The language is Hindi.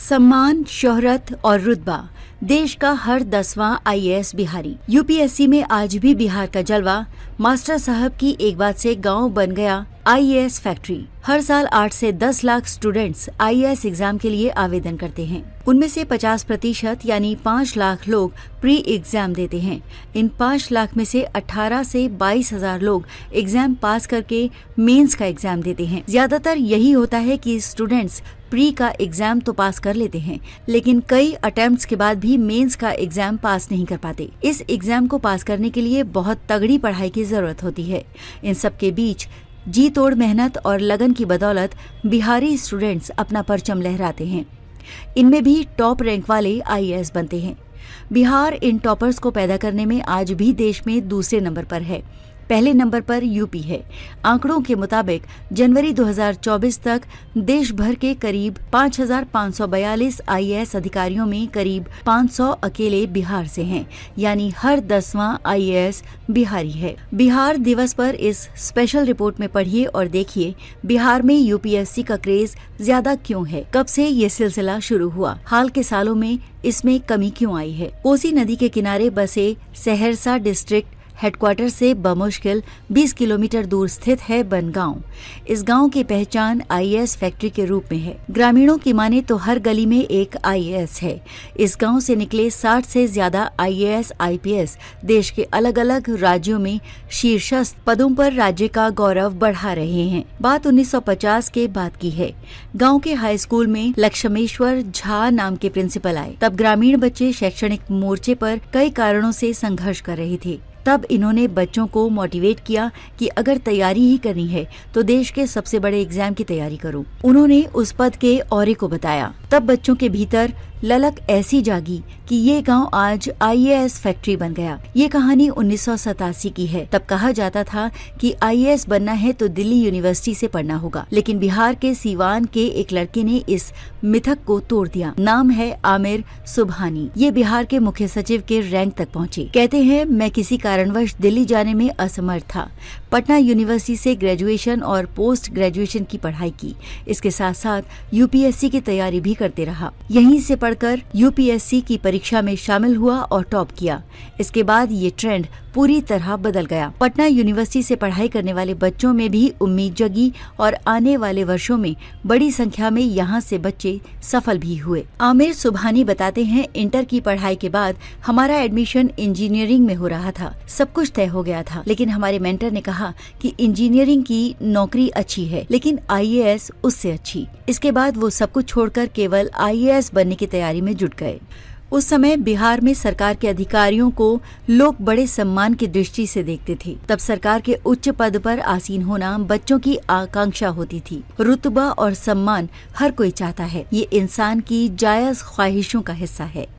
सम्मान, शोहरत और रुतबा, देश का हर 10वां आईएएस बिहारी। यूपीएससी में आज भी बिहार का जलवा। मास्टर साहब की एक बात से गांव बन गया आईएएस फैक्ट्री। हर साल 8 से 10 लाख स्टूडेंट्स आईएएस एग्जाम के लिए आवेदन करते हैं। उनमें से 50% यानी 5 लाख लोग प्री एग्जाम देते हैं। इन 5 लाख में से 18 से 22 हजार लोग एग्जाम पास करके मेंस का एग्जाम देते हैं। ज्यादातर यही होता है कि स्टूडेंट्स प्री का एग्जाम तो पास कर लेते हैं, लेकिन कई अटेम्प्ट्स के बाद भी मेंस का एग्जाम पास नहीं कर पाते। इस एग्जाम को पास करने के लिए बहुत तगड़ी पढ़ाई की जरूरत होती है। इन सब के बीच जी तोड़ मेहनत और लगन की बदौलत बिहारी स्टूडेंट्स अपना परचम लहराते हैं। इनमें भी टॉप रैंक वाले आईएएस बनते हैं। बिहार इन टॉपर्स को पैदा करने में आज भी देश में दूसरे नंबर पर है। पहले नंबर पर यूपी है। आंकड़ों के मुताबिक जनवरी 2024 तक देश भर के करीब 5,542 आईएएस अधिकारियों में करीब 500 अकेले बिहार से हैं, यानी हर 10वां आईएएस बिहारी है। बिहार दिवस पर इस स्पेशल रिपोर्ट में पढ़िए और देखिए बिहार में यूपीएससी का क्रेज ज्यादा क्यों है, कब से ये सिलसिला शुरू हुआ, हाल के सालों में इसमें कमी क्यों आई है। कोसी नदी के किनारे बसे सहरसा डिस्ट्रिक्ट हेडक्वार्टर से बमुश्किल 20 किलोमीटर दूर स्थित है बनगांव। इस गांव की पहचान आईएएस फैक्ट्री के रूप में है। ग्रामीणों की माने तो हर गली में एक आईएएस है। इस गांव से निकले 60 से ज्यादा आईएएस आईपीएस देश के अलग अलग राज्यों में शीर्षस्थ पदों पर राज्य का गौरव बढ़ा रहे हैं। बात 1950 के बाद की है। गाँव के हाई स्कूल में लक्ष्मेश्वर झा नाम के प्रिंसिपल आए। तब ग्रामीण बच्चे शैक्षणिक मोर्चे पर कई कारणों से संघर्ष कर रहे थे। तब इन्होंने बच्चों को मोटिवेट किया कि अगर तैयारी ही करनी है तो देश के सबसे बड़े एग्जाम की तैयारी करो। उन्होंने उस पद के औरे को बताया। तब बच्चों के भीतर ललक ऐसी जागी कि ये गांव आज आईएएस फैक्ट्री बन गया। ये कहानी 1987 की है। तब कहा जाता था कि आईएएस बनना है तो दिल्ली यूनिवर्सिटी से पढ़ना होगा, लेकिन बिहार के सीवान के एक लड़के ने इस मिथक को तोड़ दिया। नाम है आमिर सुबहानी। ये बिहार के मुख्य सचिव के रैंक तक पहुँचे। कहते हैं, मैं किसी कारणवश दिल्ली जाने में असमर्थ था। पटना यूनिवर्सिटी से ग्रेजुएशन और पोस्ट ग्रेजुएशन की पढ़ाई की। इसके साथ साथ यूपीएससी की तैयारी भी करते रहा। यहीं से पढ़कर यूपीएससी की परीक्षा में शामिल हुआ और टॉप किया। इसके बाद ये ट्रेंड पूरी तरह बदल गया। पटना यूनिवर्सिटी से पढ़ाई करने वाले बच्चों में भी उम्मीद जगी और आने वाले वर्षों में बड़ी संख्या में यहाँ से बच्चे सफल भी हुए। आमिर सुबहानी बताते हैं, इंटर की पढ़ाई के बाद हमारा एडमिशन इंजीनियरिंग में हो रहा था। सब कुछ तय हो गया था, लेकिन हमारे मेंटर ने कहा कि इंजीनियरिंग की नौकरी अच्छी है, लेकिन आईएएस उससे अच्छी। इसके बाद वो सब कुछ छोड़कर केवल आईएएस बनने की तैयारी में जुट गए। उस समय बिहार में सरकार के अधिकारियों को लोग बड़े सम्मान की दृष्टि से देखते थे। तब सरकार के उच्च पद पर आसीन होना बच्चों की आकांक्षा होती थी। रुतबा और सम्मान हर कोई चाहता है। ये इंसान की जायज ख्वाहिशों का हिस्सा है।